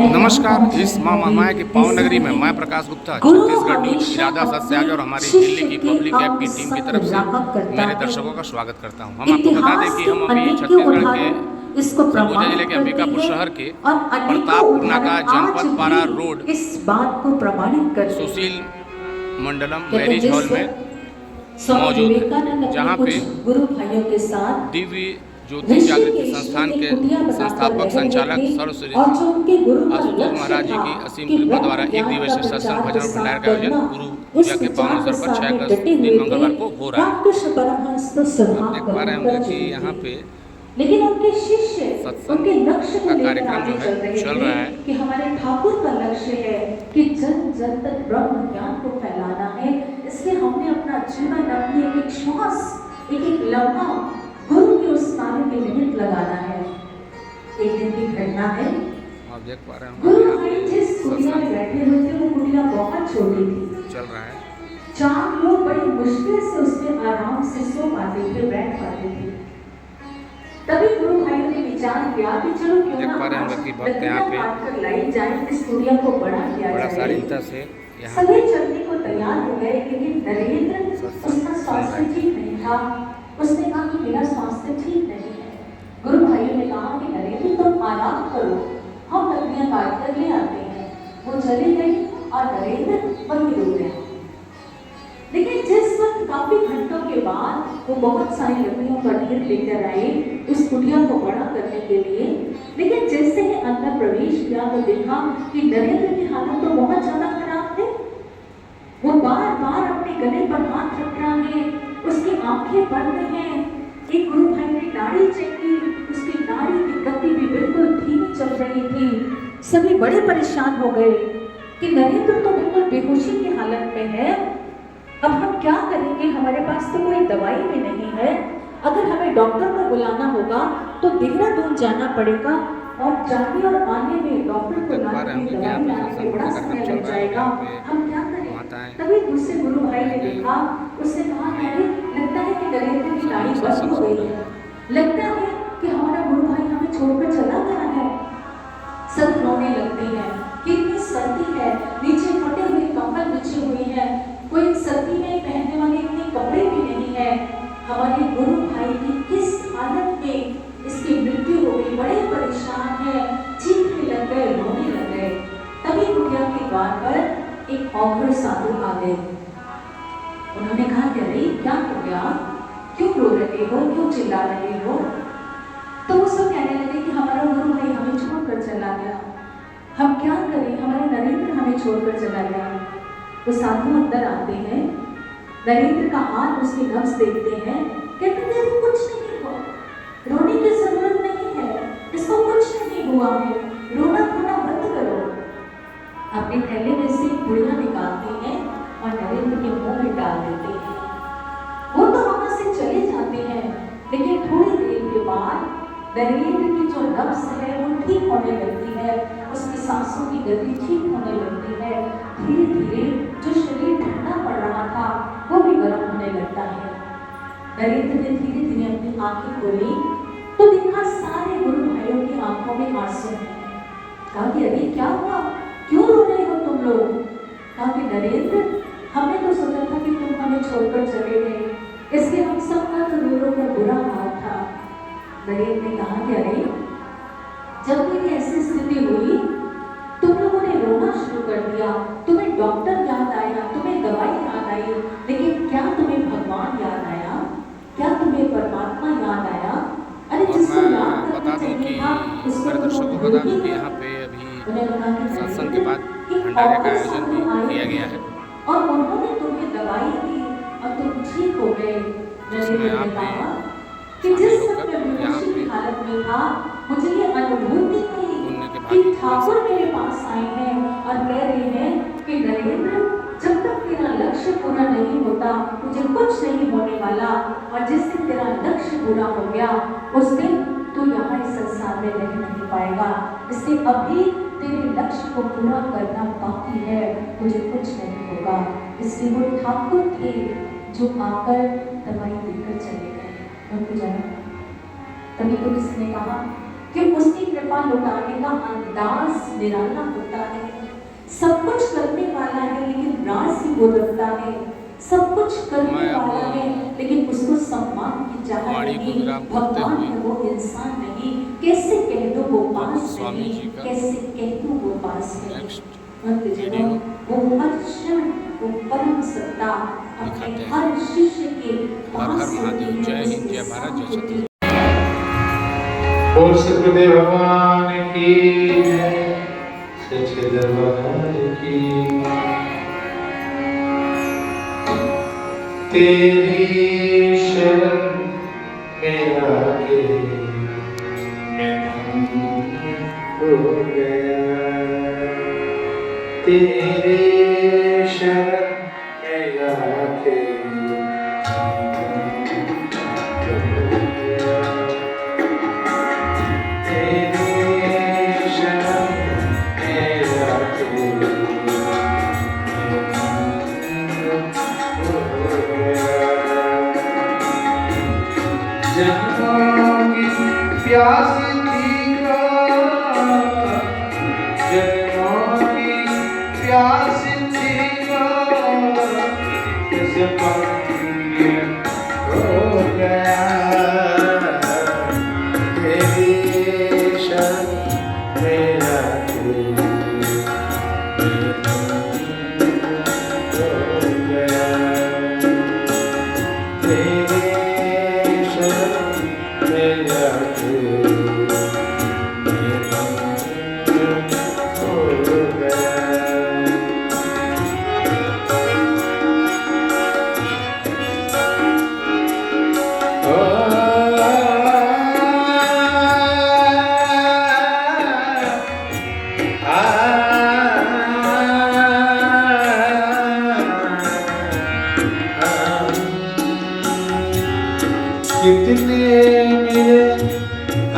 नमस्कार। इस माँ महामाया की पावन नगरी में मैं प्रकाश गुप्ता छत्तीसगढ़ न्यूज इरादा सत्याग्रह और हमारी दिल्ली की पब्लिक ऐप की टीम की तरफ से मेरे दर्शकों का स्वागत करता हूँ। हम आपको बता दें कि हम अभी छत्तीसगढ़ के सरगुजा जिले के अंबिकापुर शहर के प्रतापपुर नाका जनपद पारा रोड इस बात को प्रमाणित करते सुशील मंडलम मैरिज हॉल में मौजूद है, जहाँ पे गुरु भाइयों के साथ दिव्य ज्योति जागृति संस्थान के संस्थापक संचालक सर्वश्री आशुतोष महाराज जी की असीम कृपा द्वारा एक दिवसीय सत्संग भजन भंडार का आयोजन गुरु पूजा के पावन अवसर पर 6 अगस्त दिन मंगलवार को हो रहा है। आप देख पा रहे होंगे कि यहाँ पे लेकिन उनके शिष्य उनके लक्ष्य को लेकर कार्यक्रम आगे जो है चल रहा है कि हमारे ठाकुर का लक्ष्य है कि जन जन तक ब्रह्म ज्ञान को फैलाना है। इसलिए हमने अपना जीवन अपनी एक श्वास एक लम्हा गुरु के उस कार्य के निमित्त लगाना है। एक दिन की घटना है, आप देख पा रहे हैं गुरु भाई जिस कुटिया में बैठे हुए थे वो कुटिया बहुत छोटी थी, चल रहा है। 4 लोग बड़ी मुश्किल से उसमें आराम से सो पाते थे, बैठ पाते थे। तभी गुरु भाई ने विचार किया कि चलो क्यों ना भक्त यहाँ पे लाई जाए, इस कुटिया को बड़ा किया बड़ा जाए। शालीनता से सभी चलने को तैयार हो गए, लेकिन नरेंद्र उसका स्वास्थ्य ठीक नहीं था। उसने कहा कि मेरा स्वास्थ्य ठीक नहीं है। गुरु भाइयों ने कहा कि नरेंद्र तुम आराम करो, हम लकड़ियां काट कर ले आते हैं। वो चली गई और नरेंद्र वहीं रुक गया। लेकिन जिस वक्त काफी घंटों के बाद वो बहुत सारी लकड़ियों का ढेर लेकर आए उस कुटिया को बड़ा करने के लिए, लेकिन जैसे ही अंदर प्रवेश किया तो देखा कि नरेंद्र की हालत तो बहुत ज्यादा खराब है। वो बार बार अपने गले पर हाथ रख रहा है, उसकी आंखें बंद हैं। एक गुरु भाई ने नाड़ी चेक की, उसकी नाड़ी की गति भी बिल्कुल धीमी चल रही थी। सभी बड़े परेशान हो गए कि नरेंद्र तो बिल्कुल बेहोशी की हालत में है, अब हम क्या करेंगे, हमारे पास तो कोई दवाई भी नहीं है। अगर हमें डॉक्टर को बुलाना होगा तो देहरादून जाना पड़ेगा और जाने और आने में डॉक्टर को लाने में दवाई लाने में बड़ा समय लग जाएगा। हम क्या करें? तभी दूसरे गुरु भाई ने देखा, उसने कहा अरे लगता है कि नरेंद्र की नाड़ी बंद हो गई है, लगता है कि हमारा गुरु भाई हमें छोड़कर चला गया है। सब रोने लगते हैं, कितनी सर्दी है, नीचे फटे हुए कंबल बिछे हुए हैं, कोई सर्दी में पहनने वाले इतने कपड़े भी नहीं है। हमारे गुरु भाई की किस हालत में इसकी मृत्यु हो गई, बड़े परेशान है, चीखने लग गए, रोने लग गए। तभी कुटिया के द्वार पर एक औघड़ साधु आ गए। उन्होंने कहा कि अरे क्या हो गया, क्यों रो रहे हो, क्यों चिल्ला रहे हो? तो वो सब कहने लगे कि हमारा गुरु भाई हमें छोड़कर चला गया, हम क्या करें, हमारे नरेंद्र हमें छोड़कर चला गया। वो साधु अंदर आते हैं, नरेंद्र का हाथ उसके नब्ज देखते हैं, कहते हैं अरे कुछ नहीं हुआ, रोने की जरूरत नहीं है, इसको कुछ नहीं हुआ है, रोना धोना बंद करो। अपने थैले में से पुड़िया निकालते हैं और नरेंद्र के मुंह में डाल देते हैं। वो तो वहां से चले जाते हैं, लेकिन थोड़ी देर के बाद नरेंद्र की जो नब्ज है वो ठीक होने लगती है, उसकी सांसों की गति ठीक होने लगती है। धीरे धीरे जो शरीर ठंडा पड़ रहा था वो भी गर्म होने लगता है। नरेंद्र ने धीरे धीरे अपनी आंखें खोली तो देखा सारे गुरु भाइयों की आंखों में आंसू हैं। कहा कि अरे क्या हुआ, क्यों रो रहे हो तुम लोग? कहा कि नरेंद्र हमने तो सोचा था कि तुम हमें छोड़कर चले गए, इसलिए हम सबका तो रो रो कर बुरा हाल था। नरेंद्र ने कहा कि अरे जब मेरी ऐसी स्थिति हुई तुम लोगों ने रोना शुरू कर दिया, तुम्हें डॉक्टर याद आया, तुम्हें दवाई याद आई, लेकिन क्या तुम्हें भगवान याद आया, क्या तुम्हें परमात्मा याद आया? अरे जिसको याद बता दूं कि मेरे दर्शकों को बता दूं कि यहाँ पे अभी सत्संग के बाद भंडारे का आयोजन भी किया गया है और उन्होंने तुम्हें दवाई दी और तुम ठीक हो गए। जिसमें आप कि जिस समय बेहोशी की हालत में था, मुझे ये अनुभूति हुई कि ठाकुर मेरे पास आए हैं और कह रहे हैं कि नरेंद्र जब तक तेरा लक्ष्य पूरा नहीं होता तुझे कुछ नहीं होने वाला, और जिस दिन तेरा लक्ष्य पूरा हो गया उस दिन तू यहाँ इस संसार में रह नहीं पाएगा। इसलिए अभी तेरे लक्ष्य को पूरा करना बाकी है, तुझे कुछ नहीं होगा। इसलिए वो ठाकुर थे जो आकर दवाई देकर चले गए। उनको जाना तभी तो किसी ने कहा कि उसकी कृपा लुटाने का अंदाज निराला होता है। सब कुछ करने वाला है लेकिन राज ही वो रखता है। सब कुछ करने वाला है लेकिन उसको सम्मान की चाह नहीं। भगवान है वो इंसान नहीं। कैसे कह दो वो पास नहीं, कैसे कह दो वो पास नहीं। भक्तजनों, वो हर क्षण वो परम सत्ता अपने हर शिष्य के पास महादेव। जय हिंद, जय भारत, जय छत्तीसगढ़। और सतगुरुदेव भगवान की जय, सच्चे दरबार की। तेरी शरण में आके मैं धन्य हो गया। तेरी शरण में आके प्यास थी जन्मों की प्यास थी हो गया। तेरी शरण मेरा हो गया। तेरी शरण मेरा कितने मिले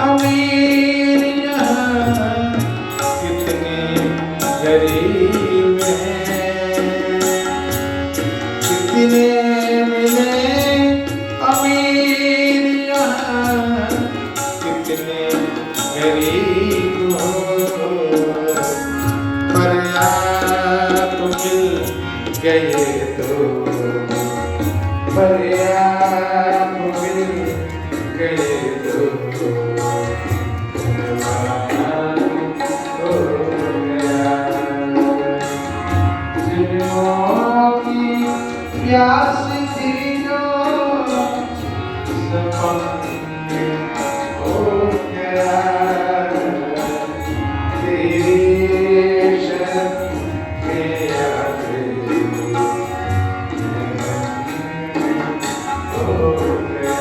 अमीर यहाँ, कितने गरीब हैं। कितने मिले अमीर यहाँ, कितने गरीब हो। पर आप मिल गए तो, पर आप मिल गए तो हो गया। जन्मों की प्यास थी जो सपने हो गया। तेरी शरण में आके हो गया।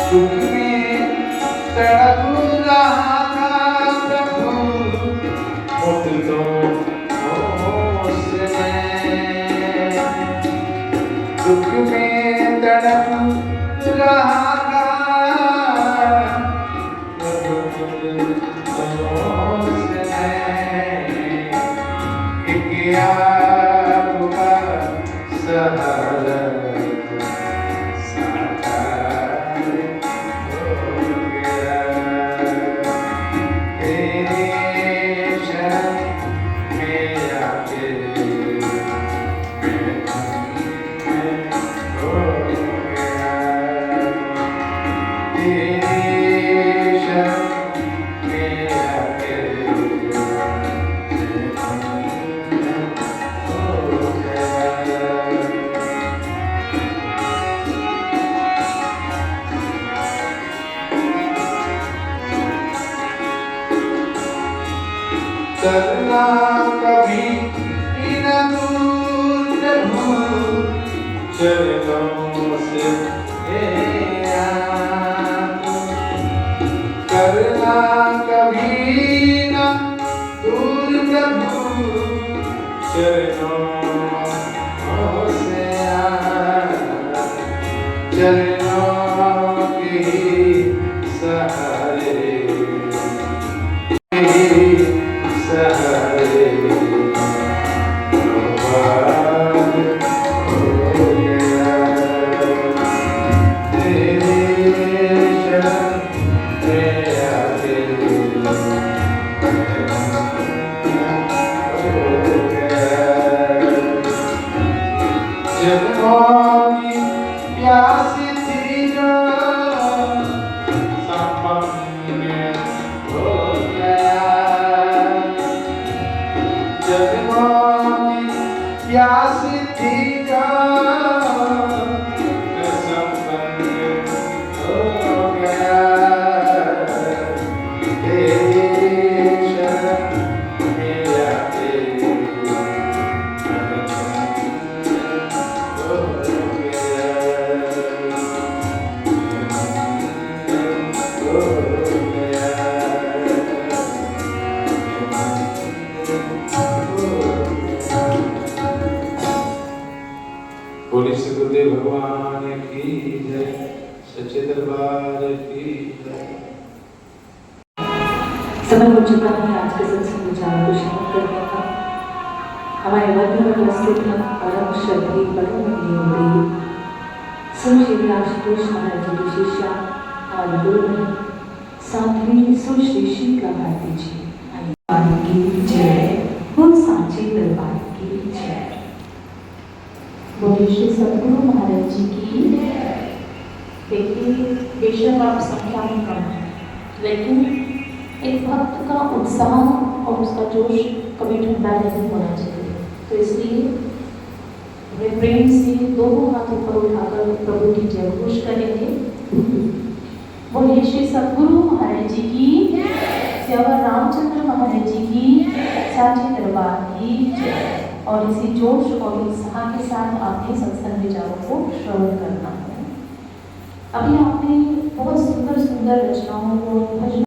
दुख में तड़प रहा था प्रभु, मुझको उसने। दुख में तड़प रहा था प्रभु, उसने। एक आपका सहारा करना कभी न दूर प्रभु, चरणों से करना कभी न दूर प्रभु, चरणों से चरणों के सहारे सहारे। जन्मों की प्यास थी जो संपन्न हो गया। जन्मों की प्यास थी जो संपन्न हो गया। तेरी शरण मेरा तेरी बोली सदगुरुदेव भगवान की जय, सच्चे दरबार की जय। समय हो चुका है आज के सत्संग विचार को श्रवण करने का। हमारे मध्य में उपस्थित हैं परम श्रद्धेय परम प्रिय श्री श्री आशुतोष महाराज जी की शिष्या और गुरु हैं साध्वी सुश्री शीतला भारती जी। दरबार की जय, बोल सांची दरबार की जय। बोलिए श्री सद्गुरु महाराज जी की। देखिए बेशक आप संख्या में कम है, लेकिन एक भक्त का उत्साह और उसका जोश कभी ठंडा नहीं होना चाहिए। तो इसलिए वे प्रेम से दोनों हाथ ऊपर उठाकर प्रभु की जय घोष करेंगे। बोलिए श्री सद्गुरु महाराज जी की, स्यावर रामचंद्र महाराज जी की, सांची दरबार की जय। और इसी जोश और उत्साह के साथ आपने सत्संग विचारों को श्रवण करना है। अभी आपने बहुत सुंदर सुंदर रचनाओं को भजन।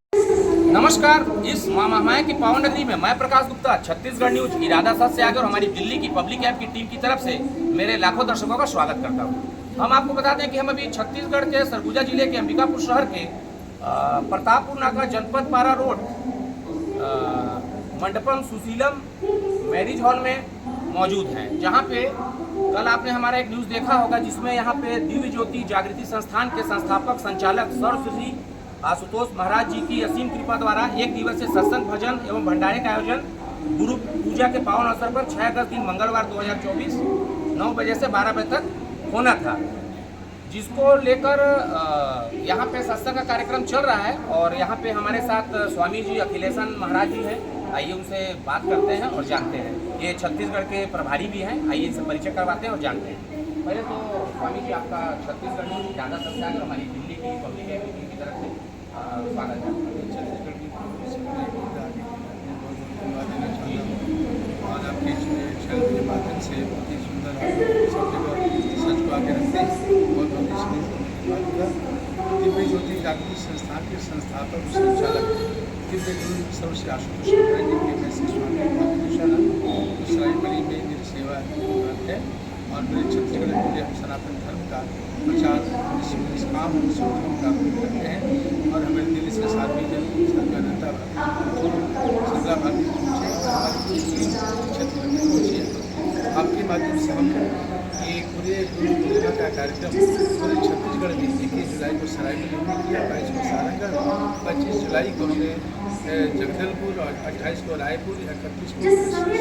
नमस्कार। इस माँ महामाया की पावन नगरी में मैं प्रकाश गुप्ता छत्तीसगढ़ न्यूज इरादा साथ से आगे और हमारी दिल्ली की पब्लिक ऐप की टीम की तरफ से मेरे लाखों दर्शकों का स्वागत करता हूँ। हम आपको बता दें कि हम अभी छत्तीसगढ़ के सरगुजा जिले के अंबिकापुर शहर के प्रतापपुर नाका जनपद पारा रोड मंडपम सुशीलम मैरिज हॉल में मौजूद हैं, जहाँ पे कल आपने हमारा एक न्यूज़ देखा होगा जिसमें यहाँ पे दिव्य ज्योति जागृति संस्थान के संस्थापक संचालक सर्वश्री आशुतोष महाराज जी की असीम कृपा द्वारा एक दिवसीय सत्संग भजन एवं भंडारे का आयोजन गुरु पूजा के पावन अवसर पर 6 अगस्त दिन मंगलवार 2024 9 बजे से 12 बजे तक होना था, जिसको लेकर यहाँ पे सत्संग का कार्यक्रम चल रहा है। और यहाँ पे हमारे साथ स्वामी जी अखिलेशन महाराज जी हैं। आइए उनसे बात करते हैं और जानते हैं। ये छत्तीसगढ़ के प्रभारी भी हैं, आइए इनसे परिचय करवाते हैं और जानते हैं। पहले तो स्वामी जी आपका छत्तीसगढ़ में ज़्यादा सबसे आगे हमारी दिल्ली की पब्लिक टीम की तरफ से स्वागत है। छत्तीसगढ़ की और आपके चैनल के माध्यम से बहुत ही सुंदर सब जगह सच को आगे रखते हैं और बहुत ही सुंदर दिव्य ज्योति जागृति संस्थान के संस्थापक संचालक दिव्य गुरु सर्वश्री आशुतोष महाराज जी के वैसे स्वामी बहुत सरायबली में मेरी सेवा है और मेरे छत्तीसगढ़ में हम सनातन धर्म का प्रचार काम करते हैं। और हमें दिल्ली से साध्वी जी अनंता संतरा भारती छत्तीसगढ़ में पहुँची है। आपके माध्यम से हम ये पूरे गुरु पूर्णिमा का कार्यक्रम पूरे छत्तीसगढ़ में 21 जुलाई को सरायबली में किया, 22 को सारंगढ़, 25 जुलाई को हमने जगदलपुर और 28 को रायपुर, 31 को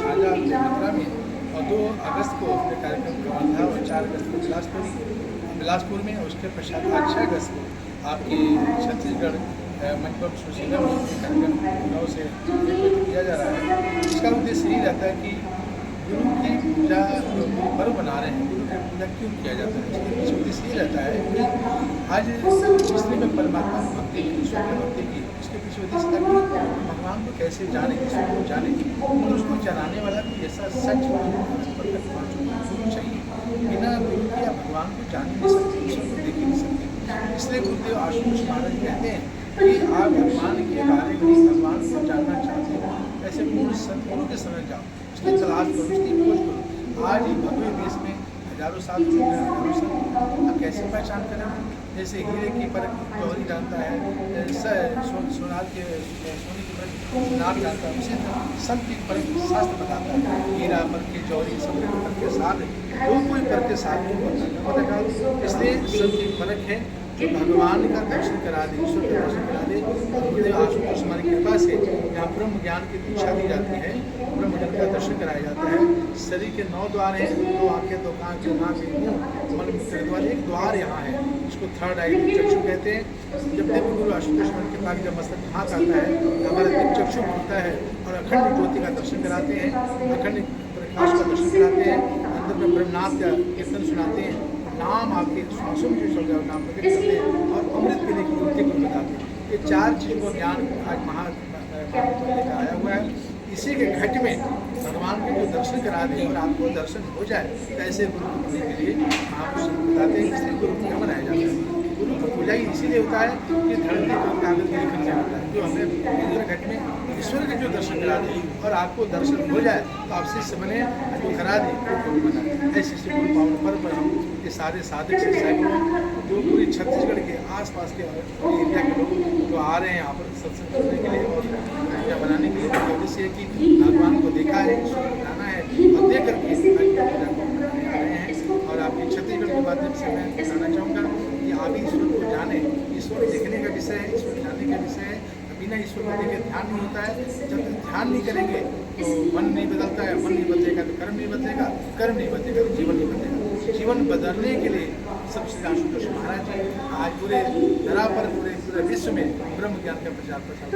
शाहजहाँ मथुरा में और 2 अगस्त को अपने कार्यक्रम का था और 4 अगस्त को बिलासपुर में। उसके पश्चात 6 अगस्त को आपके छत्तीसगढ़ मंडपम सुशीलम कार्यक्रम 9 से 1 बजे किया जा रहा है। इसका उद्देश्य यही रहता है कि गुरु की पूजा जो पर्व बना रहे हैं, गुरु की पूजा क्यों किया जाता है, इसके पीछे उद्देश्य यही रहता है कि आज जिसने में परमात्मा की भक्ति की, ईश्वर की भक्ति की, उसके पीछे उद्देश्य था कि भगवान को कैसे जाने, ईश्वर को जाने और उसको जनाने वाला भी ऐसा सच गुरु चाहिए। बिना गुरु के आप भगवान को जान नहीं सकते, ईश्वर को देख ही नहीं सकते। इसलिए गुरुदेव आशुतोष महाराज कहते हैं कि आप भगवान के बारे में भगवान को जानना चाहते हो, ऐसे पूर्ण सदगुरु के समय जाओ, उसकी तलाश करो, उसकी खोज करो। आज ही भगवे देश में हजारों साल आप कैसे पहचान करें? जैसे हीरे की परख जौहरी जानता है, सोनार के सोने की परख सोनार जानता है, उसी तरह सब की परख शास्त्र बताता है। हीरा परख के जौहरी सब परख के साथ है, कोई परख के साथ नहीं होता। इसलिए सब की परख है जो भगवान का दर्शन करा दे, ईश्वर का दर्शन करा दे। गुरुदेव आशुतोष हमारी कृपा से यहाँ ब्रह्म ज्ञान की दीक्षा दी जाती है, ब्रह्म ज्ञान का दर्शन कराया जाता है। शरीर के 9 द्वार हैं, 2 आँखें, 2 कान, 2 नाक, 1 मुँह, मन मूत्र द्वार। एक द्वार यहाँ है, इसको थर्ड आई चक्षु कहते हैं। जब देव गुरु आशुतोष हमारी कृपा की जब मस्तक हाथ आता है, हमारा दिव्य चक्षु खुलता है और अखंड ज्योति का दर्शन कराते हैं, अखंड प्रकाश का दर्शन कराते हैं। अंदर में ब्रह्मनाथ का कीर्तन सुनाते हैं, नाम आपके श्वासों में जो नाम प्रकट करते हैं और अमृत पीने की युक्ति को बताते हैं। ये 4 चीज़ों का ज्ञान आज का आया हुआ है। इसी के घट में भगवान के जो दर्शन करा दें और आपको दर्शन हो जाए, ऐसे गुरु को पूजने के लिए आप बताते हैं इसलिए गुरु पूजा मनाया जाता है। गुरु को पूजा ही इसीलिए होता है कि धरती पर कागज में लिखने होता है, जो हमें इंद्र घट में ईश्वर के जो दर्शन करा दे और आपको दर्शन हो जाए तो आप शिष्य बने, जो करा दे वो गुरु बना। ऐसे से गुरु पावन पर्व पर हम ये सारे साधक से सैकड़ों जो पूरे छत्तीसगढ़ के आसपास के एरिया के लोग जो आ रहे हैं यहाँ पर सत्संग करने के लिए और पूजा बनाने के लिए, उद्देश्य है कि भगवान को देखा है, ईश्वर को जाना है और देख करके पूजा को मनाने आ रहे हैं। और आपके छत्तीसगढ़ के माध्यम से मैं बताना चाहूँगा कि आप ईश्वर को जाने, ईश्वर देखने का विषय है, ईश्वर जाने का विषय है। बिना ईश्वर को देखे ध्यान नहीं होता है। जब तक ध्यान नहीं करेंगे तो मन नहीं बदलता है, मन नहीं बदलेगा तो कर्म नहीं बदलेगा, कर्म नहीं बदलेगा तो जीवन नहीं बदलेगा। जीवन बदलने के लिए सबसे आशुतोष महाराज जी आज पूरे धरा पर पूरे विश्व में ब्रह्म ज्ञान का प्रचार प्रसार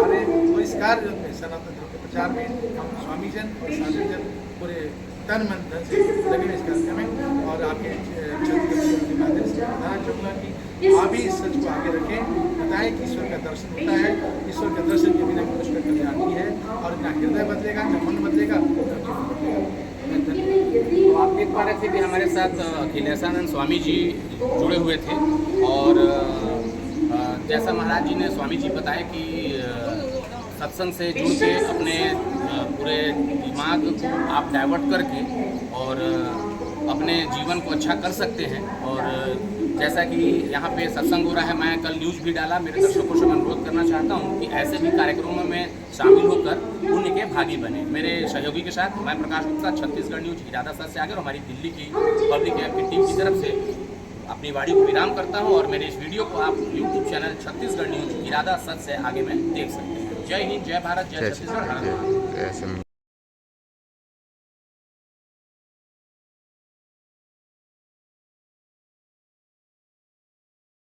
रहे हैं। और इस कार्य में सनातन धर्म के प्रचार में हम स्वामी जन और साधु जन पूरे तन मन धन से लगे इस कार्यक्रम में। और आपके छत्तीसगढ़ के माध्यम से बताना चाहूँगा कि आप भी इस सच को आगे रखें, बताएं कि ईश्वर का दर्शन होता है। ईश्वर के दर्शन के बिना मनुष्य का कल्याण नहीं है और ना हृदय बदलेगा, ना मन बदलेगा, ना जीवन बदलेगा। तो आप देख पा रहे थे कि हमारे साथ अखिलेशानंद स्वामी जी जुड़े हुए थे और जैसा महाराज जी ने स्वामी जी बताया कि सत्संग से जुड़ के अपने पूरे दिमाग को आप डाइवर्ट करके और अपने जीवन को अच्छा कर सकते हैं। और जैसा कि यहाँ पे सत्संग हो रहा है, मैं कल न्यूज़ भी डाला, मेरे दर्शकों से मैं अनुरोध करना चाहता हूँ कि ऐसे भी कार्यक्रमों में शामिल होकर पुण्य के भागी बने। मेरे सहयोगी के साथ मैं प्रकाश गुप्ता, छत्तीसगढ़ न्यूज़ इरादा सच से आगे और हमारी दिल्ली की पब्लिक ऐप की टीम की तरफ से अपनी वाणी को विराम करता हूँ। और मेरे इस वीडियो को आप यूट्यूब चैनल छत्तीसगढ़ न्यूज़ इरादा सच से आगे में देख सकते हैं। जय हिंद, जय भारत, जय छत्तीसगढ़।